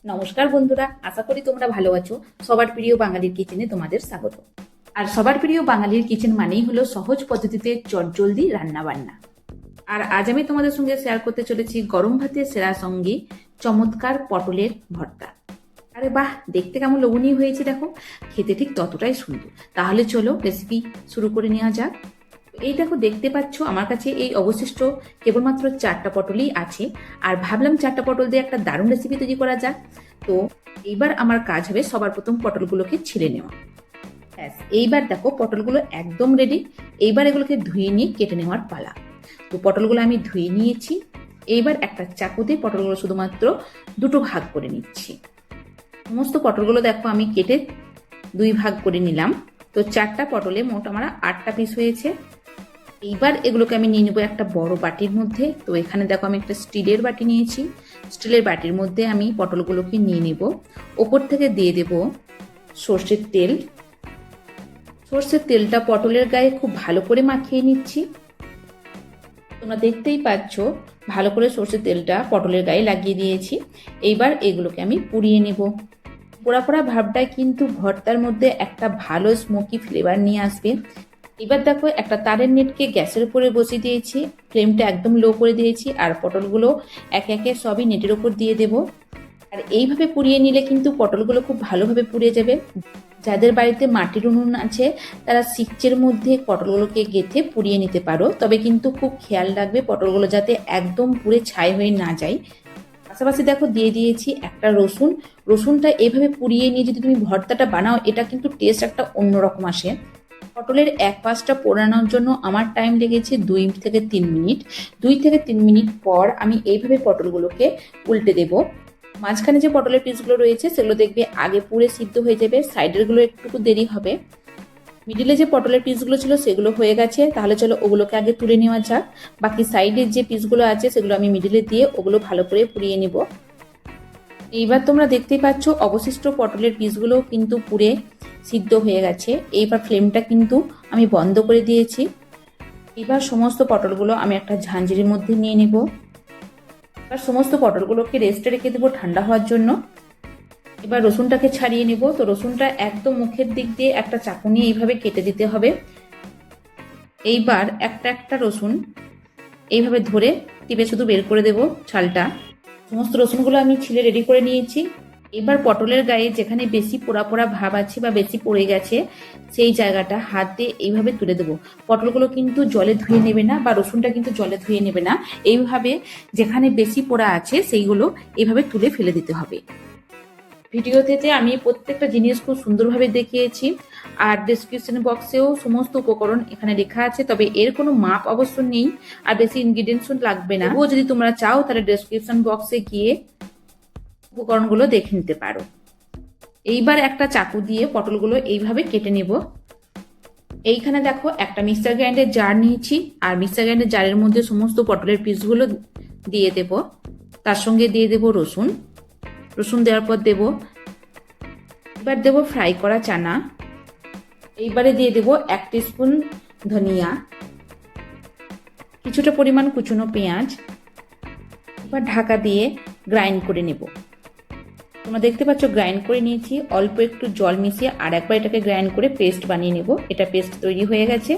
নমস্কার বন্ধুরা, আশা করি তোমরা ভালো আছো। সবার প্রিয় বাঙালির কিচেনে তোমাদের স্বাগত। আর সবার প্রিয় বাঙালির কিচেন মানেই হলো সহজ পদ্ধতিতে চটজলদি রান্না বান্না। আর আজ আমি তোমাদের সঙ্গে শেয়ার করতে চলেছি গরম ভাতের সেরা সঙ্গী চমৎকার পটলের ভর্তা। আরে বাহ, দেখতে কেমন লোভনীয় হয়েছে দেখো, খেতে ঠিক ততটাই সুন্দর। তাহলে চলো রেসিপি শুরু করে নেওয়া যাক। এই দেখো, দেখতে পাচ্ছ আমার কাছে এই অবশিষ্ট কেবলমাত্র 4টা পটলই আছে। আর ভাবলাম 4টা পটল দিয়ে একটা দারুণ রেসিপি তৈরি করা যাক। তো এইবার আমার কাজ হবে সবার প্রথম পটলগুলোকে ছিলে নেওয়া। ব্যাস, এইবার দেখো পটলগুলো একদম রেডি। এইবার এগুলোকে ধুয়ে নিয়ে কেটে নেওয়ার পালা। তো পটলগুলো আমি ধুয়ে নিয়েছি। এইবার একটা চাকুতে পটলগুলো শুধুমাত্র দুটো ভাগ করে নিচ্ছি। সমস্ত পটলগুলো দেখো আমি কেটে 2 ভাগ করে নিলাম। তো 4টা পটলে মোট আমার 8টা পিস হয়েছে। এইবার এগুলোকে আমি নিয়ে নেবো একটা বড় বাটির মধ্যে। তো এখানে দেখো আমি একটা স্টিলের বাটি নিয়েছি। স্টিলের বাটির মধ্যে আমি পটলগুলোকে নিয়ে নেব। ওপর থেকে দিয়ে দেব সর্ষের তেল। সর্ষের তেলটা পটলের গায়ে খুব ভালো করে মাখিয়ে নিচ্ছি। তোমরা দেখতেই পাচ্ছ ভালো করে সর্ষের তেলটা পটলের গায়ে লাগিয়ে দিয়েছি। এইবার এগুলোকে আমি পুড়িয়ে নেব। পোড়া পোড়া ভাবটায় কিন্তু ভর্তার মধ্যে একটা ভালো স্মোকি ফ্লেভার নিয়ে আসবে। এবার দেখো একটা তারের নেটকে গ্যাসের উপরে বসিয়ে দিয়েছি। ফ্লেমটা একদম লো করে দিয়েছি। আর পটলগুলো একে একে সবই নেটের উপর দিয়ে দেব। আর এইভাবে পুড়িয়ে নিলে কিন্তু পটলগুলো খুব ভালোভাবে পুড়ে যাবে। যাদের বাড়িতে মাটির উনুন আছে তারা শিকচের মধ্যে পটলগুলোকে গেঁথে পুড়িয়ে নিতে পারো, তবে কিন্তু খুব খেয়াল রাখবে পটলগুলো যাতে একদম পুড়ে ছাই হয়ে না যায়। পাশাপাশি দেখো দিয়ে দিয়েছি একটা রসুন। রসুনটা এইভাবে পুড়িয়ে নিয়ে যদি তুমি ভর্তাটা বানাও, এটা কিন্তু টেস্ট একটা অন্যরকম আসে। পটলের এক পাশটা পোড়ানোর জন্য আমার টাইম লেগেছে 2 থেকে 3 মিনিট। 2 থেকে 3 মিনিট পর আমি এইভাবে পটলগুলোকে উল্টে দেব। মাঝখানে যে পটলের পিসগুলো রয়েছে সেগুলো দেখবে আগে পুড়ে সিদ্ধ হয়ে যাবে, সাইডের গুলো একটু দেরি হবে। মিডিলে যে পটলের পিসগুলো ছিল সেগুলো হয়ে গেছে। তাহলে চলো ওগুলোকে আগে তুলে নেওয়া যাক। বাকি সাইডের যে পিসগুলো আছে সেগুলো আমি মিডিলে দিয়ে ওগুলো ভালো করে পুড়িয়ে নিব। এইবার তোমরা দেখতেই পাচ্ছ অবশিষ্ট পটলের পিসগুলো কিন্তু পুড়ে সিদ্ধ হয়ে গেছে। এইবার ফ্লেমটা কিন্তু আমি বন্ধ করে দিয়েছি। এবার সমস্ত পটলগুলো আমি একটা ঝাঁঝরির মধ্যে নিয়ে নেব। এবার সমস্ত পটলগুলোকে রেস্টে রেখে দেবো ঠান্ডা হওয়ার জন্য। এবার রসুনটাকে ছাড়িয়ে নেব। তো রসুনটা একদম মুখের দিক দিয়ে একটা চাকু নিয়ে এইভাবে কেটে দিতে হবে। এইবার একটা একটা রসুন এইভাবে ধরে টিপে শুধু বের করে দেব ছালটা। সমস্ত রসুনগুলো আমি ছিলে রেডি করে নিয়েছি। এবার পটলের গায়ে যেখানে বেশি পোড়া পোড়া ভাব আছে বা বেশি পড়ে গেছে সেই জায়গাটা হাত দিয়ে এইভাবে তুলে দেবো। পটলগুলো কিন্তু জলে ধুয়ে নেবে না বা রসুনটা কিন্তু জলে ধুয়ে নেবে না। এইভাবে যেখানে বেশি পোড়া আছে সেইগুলো এইভাবে তুলে ফেলে দিতে হবে। ভিডিওতে আমি প্রত্যেকটা জিনিস খুব সুন্দরভাবে দেখিয়েছি। আর ডেসক্রিপশন বক্সেও সমস্ত উপকরণ এখানে লেখা আছে, তবে এর কোনো মাপ অবশ্য নেই আর বেশি ইনগ্রিডিয়েন্টস লাগবে না। ও যদি তোমরা চাও তাহলে ডেসক্রিপশন বক্সে গিয়ে উপকরণগুলো দেখে নিতে পারো। এইবার একটা চাকু দিয়ে পটলগুলো এইভাবে কেটে নেব। এইখানে দেখো একটা মিক্সার গ্রাইন্ডার জার নিয়েছি। আর মিক্সার গ্রাইন্ডার জারের মধ্যে সমস্ত পটলের পিসগুলো দিয়ে দেব। তার সঙ্গে দিয়ে দেব রসুন। রসুন দেওয়ার পর দেব, এবার দেব ফ্রাই করা চানা। এইবারে দিয়ে দেব 1 টিস্পুন ধনিয়া, কিছুটা পরিমাণ কুচনো পেঁয়াজ। এবার ঢাকা দিয়ে গ্রাইন্ড করে নেব। তোমরা দেখতে পাচ্ছ গ্রাইন্ড করে নিয়েছি। অল্প একটু জল মিশিয়ে আর একবার এটাকে গ্রাইন্ড করে পেস্ট বানিয়ে নেব। এটা পেস্ট তৈরি হয়ে গেছে।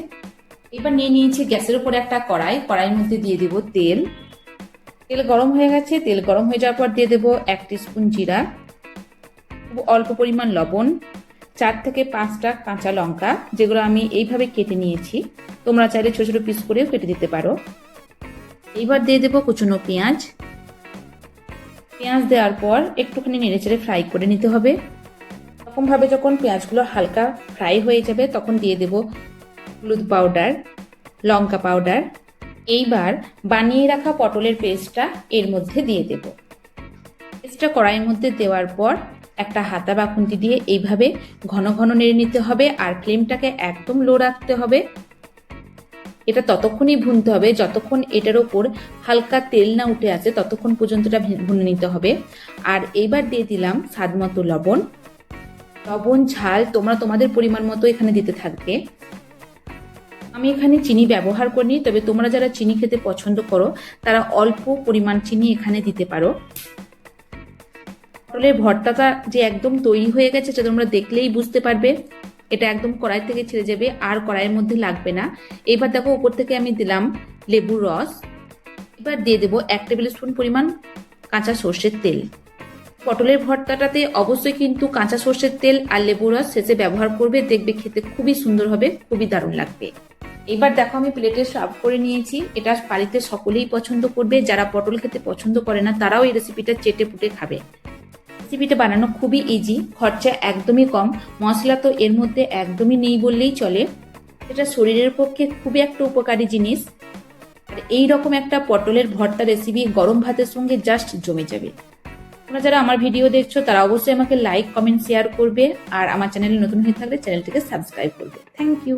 এবার নিয়ে নিয়েছি গ্যাসের উপর একটা কড়াই। কড়াইয়ের মধ্যে দিয়ে দেব তেল। তেল গরম হয়ে গেছে। তেল গরম হয়ে যাওয়ার পর দিয়ে দেব 1 টিস্পুন জিরা, অল্প পরিমাণ লবণ, 4 থেকে 5টা কাঁচা লঙ্কা যেগুলো আমি এইভাবে কেটে নিয়েছি। তোমরা চাইলে ছোট ছোট পিস করেও কেটে দিতে পারো। এইবার দিয়ে দেব কুচনো পেঁয়াজ। পেঁয়াজ দেওয়ার পর একটুখানি নেড়েচেড়ে ফ্রাই করে নিতে হবে। এরকম ভাবে যখন পেঁয়াজগুলো হালকা ফ্রাই হয়ে যাবে তখন দিয়ে দেব হলুদ পাউডার, লঙ্কা পাউডার। এইবার বানিয়ে রাখা পটলের পেস্টটা এর মধ্যে দিয়ে দেব। পেস্টটা কড়াইয়ের মধ্যে দেওয়ার পর একটা হাতা বা খুন্তি দিয়ে এইভাবে ঘন ঘন নেড়ে নিতে হবে। আর ফ্লেমটাকে একদম লো রাখতে হবে। এটা ততক্ষণই ভুনতে হবে যতক্ষণ এটার ওপর হালকা তেল না উঠে আসে, ততক্ষণ পর্যন্ত এটা ভুনে নিতে হবে। আর এইবার দিয়ে দিলাম স্বাদ মতো লবণ। লবণ ঝাল তোমরা তোমাদের পরিমাণ মতো এখানে দিতে থাকবে। আমি এখানে চিনি ব্যবহার করিনি, তবে তোমরা যারা চিনি খেতে পছন্দ করো তারা অল্প পরিমাণ চিনি এখানে দিতে পারো। পটলের ভর্তাটা যে একদম তৈরি হয়ে গেছে সেটা তোমরা দেখলেই বুঝতে পারবে। এটা একদম কড়াই থেকে ছেড়ে যাবে আর কড়াইয়ের মধ্যে লাগবে না। এবার দেখো উপর থেকে আমি দিলাম লেবুর রস। এবার দিয়ে দেবো 1 টেবিল স্পুন পরিমাণ কাঁচা সর্ষের তেল। পটলের ভর্তাটাতে অবশ্যই কিন্তু কাঁচা সর্ষের তেল আর লেবুর রস শেষে ব্যবহার করবে, দেখবে খেতে খুবই সুন্দর হবে, খুবই দারুণ লাগবে। এবার দেখো আমি প্লেটে সার্ভ করে নিয়েছি। এটা বাড়িতে সকলেই পছন্দ করবে, যারা পটল খেতে পছন্দ করে না তারাও এই রেসিপিটা চেটে পুটে খাবে। রেসিপিটা বানানো খুবই ইজি, খরচা একদমই কম, মশলা তো এর মধ্যে একদমই নেই বললেই চলে। এটা শরীরের পক্ষে খুবই একটা উপকারী জিনিস। আর এইরকম একটা পটলের ভর্তা রেসিপি গরম ভাতের সঙ্গে জাস্ট জমে যাবে। তোমরা যারা আমার ভিডিও দেখছো তারা অবশ্যই আমাকে লাইক, কমেন্ট, শেয়ার করবে। আর আমার চ্যানেলে নতুন হয়ে থাকলে চ্যানেলটিকে সাবস্ক্রাইব করবে। Thank you.